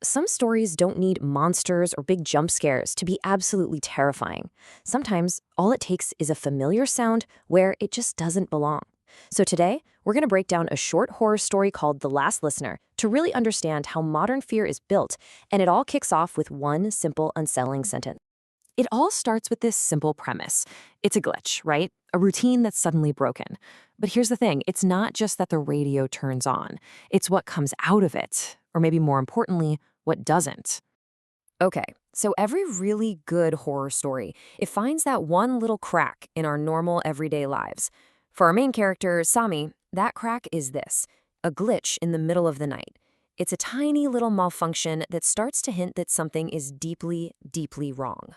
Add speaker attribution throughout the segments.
Speaker 1: Some stories don't need monsters or big jump scares to be absolutely terrifying. Sometimes all it takes is a familiar sound where it just doesn't belong. So today, we're going to break down a short horror story called The Last Listener to really understand how modern fear is built, and it all kicks off with one simple, unsettling sentence. It all starts with this simple premise. It's a glitch, right? A routine that's suddenly broken. But here's the thing, it's not just that the radio turns on. It's what comes out of it, or maybe more importantly, what doesn't. Okay, so every really good horror story, it finds that one little crack in our normal everyday lives. For our main character, Sami, that crack is this, a glitch in the middle of the night. It's a tiny little malfunction that starts to hint that something is deeply, deeply wrong.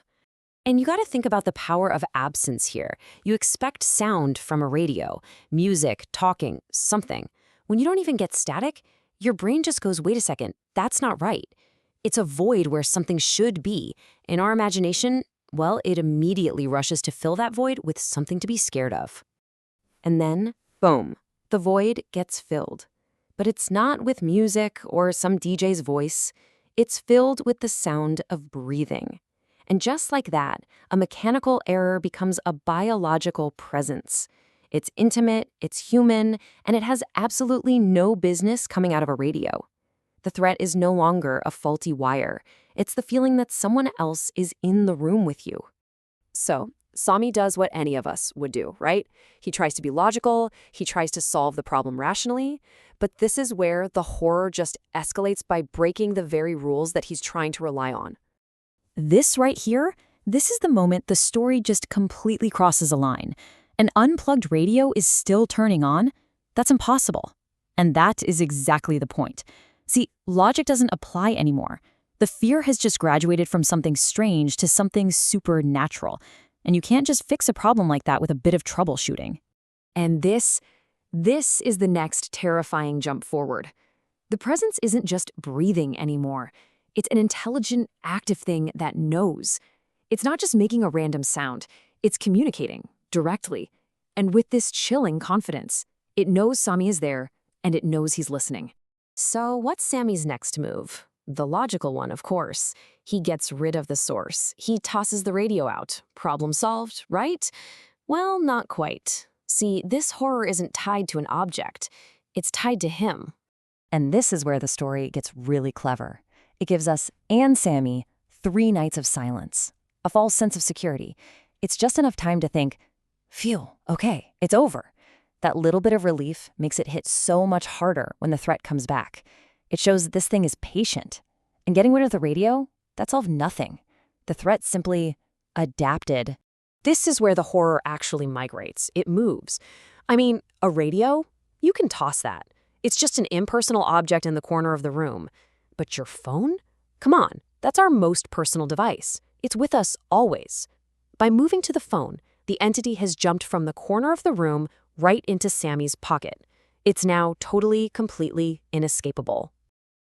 Speaker 1: And you got to think about the power of absence here. You expect sound from a radio, music, talking, something. When you don't even get static, your brain just goes, wait a second, that's not right. It's a void where something should be. In our imagination, well, it immediately rushes to fill that void with something to be scared of. And then, boom, the void gets filled. But it's not with music or some DJ's voice. It's filled with the sound of breathing. And just like that, a mechanical error becomes a biological presence. It's intimate, it's human, and it has absolutely no business coming out of a radio. The threat is no longer a faulty wire. It's the feeling that someone else is in the room with you. So, Sami does what any of us would do, right? He tries to be logical, he tries to solve the problem rationally, but this is where the horror just escalates by breaking the very rules that he's trying to rely on.
Speaker 2: This right here, this is the moment the story just completely crosses a line. An unplugged radio is still turning on? That's impossible. And that is exactly the point. See, logic doesn't apply anymore. The fear has just graduated from something strange to something supernatural. And you can't just fix a problem like that with a bit of troubleshooting.
Speaker 1: And this is the next terrifying jump forward. The presence isn't just breathing anymore. It's an intelligent, active thing that knows. It's not just making a random sound. It's communicating directly. And with this chilling confidence, it knows Sami is there, and it knows he's listening. So what's Sami's next move? The logical one, of course. He gets rid of the source. He tosses the radio out. Problem solved, right? Well, not quite. See, this horror isn't tied to an object. It's tied to him.
Speaker 2: And this is where the story gets really clever. It gives us and Sami 3 nights of silence, a false sense of security. It's just enough time to think, phew, okay, it's over. That little bit of relief makes it hit so much harder when the threat comes back. It shows that this thing is patient. And getting rid of the radio, that solved nothing. The threat simply adapted.
Speaker 1: This is where the horror actually migrates. It moves. I mean, a radio? You can toss that. It's just an impersonal object in the corner of the room. But your phone? Come on, that's our most personal device. It's with us always. By moving to the phone, the entity has jumped from the corner of the room right into Sami's pocket. It's now totally, completely inescapable.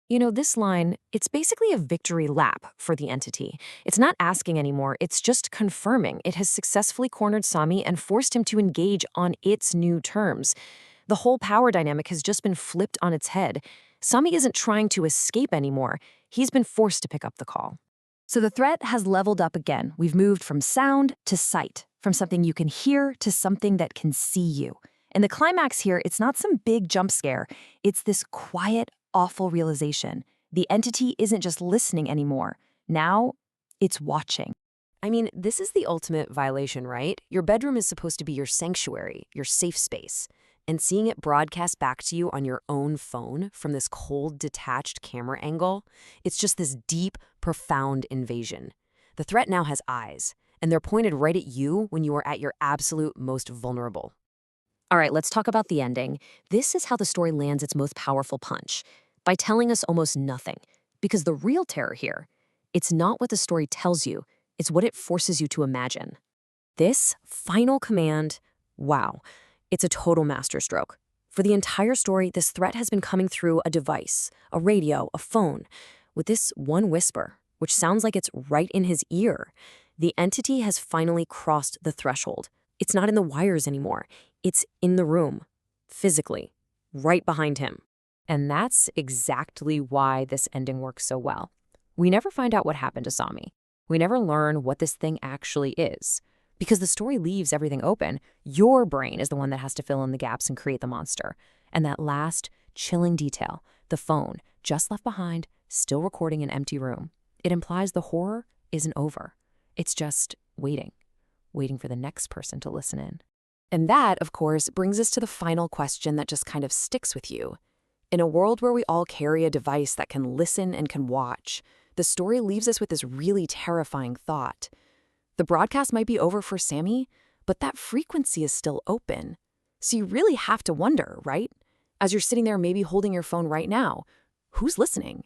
Speaker 1: This line, it's basically a victory lap for the entity. It's not asking anymore, it's just confirming it has successfully cornered Sami and forced him to engage on its new terms. The whole power dynamic has just been flipped on its head. Sami isn't trying to escape anymore. He's been forced to pick up the call. So the threat has leveled up again. We've moved from sound to sight, from something you can hear to something that can see you. And the climax here, it's not some big jump scare. It's this quiet, awful realization. The entity isn't just listening anymore. Now, it's watching. I mean, this is the ultimate violation, right? Your bedroom is supposed to be your sanctuary, your safe space. And seeing it broadcast back to you on your own phone from this cold, detached camera angle, it's just this deep, profound invasion. The threat now has eyes, and they're pointed right at you when you are at your absolute most vulnerable. All right, let's talk about the ending. This is how the story lands its most powerful punch, by telling us almost nothing. Because the real terror here, it's not what the story tells you, it's what it forces you to imagine. This final command, wow. It's a total masterstroke. For the entire story, this threat has been coming through a device, a radio, a phone, with this one whisper, which sounds like it's right in his ear. The entity has finally crossed the threshold. It's not in the wires anymore. It's in the room, physically, right behind him. And that's exactly why this ending works so well. We never find out what happened to Sami. We never learn what this thing actually is. Because the story leaves everything open, your brain is the one that has to fill in the gaps and create the monster. And that last, chilling detail, the phone, just left behind, still recording an empty room, it implies the horror isn't over. It's just waiting for the next person to listen in. And that, of course, brings us to the final question that just kind of sticks with you. In a world where we all carry a device that can listen and can watch, the story leaves us with this really terrifying thought. The broadcast might be over for Sami, but that frequency is still open. So you really have to wonder, right? As you're sitting there maybe holding your phone right now, who's listening?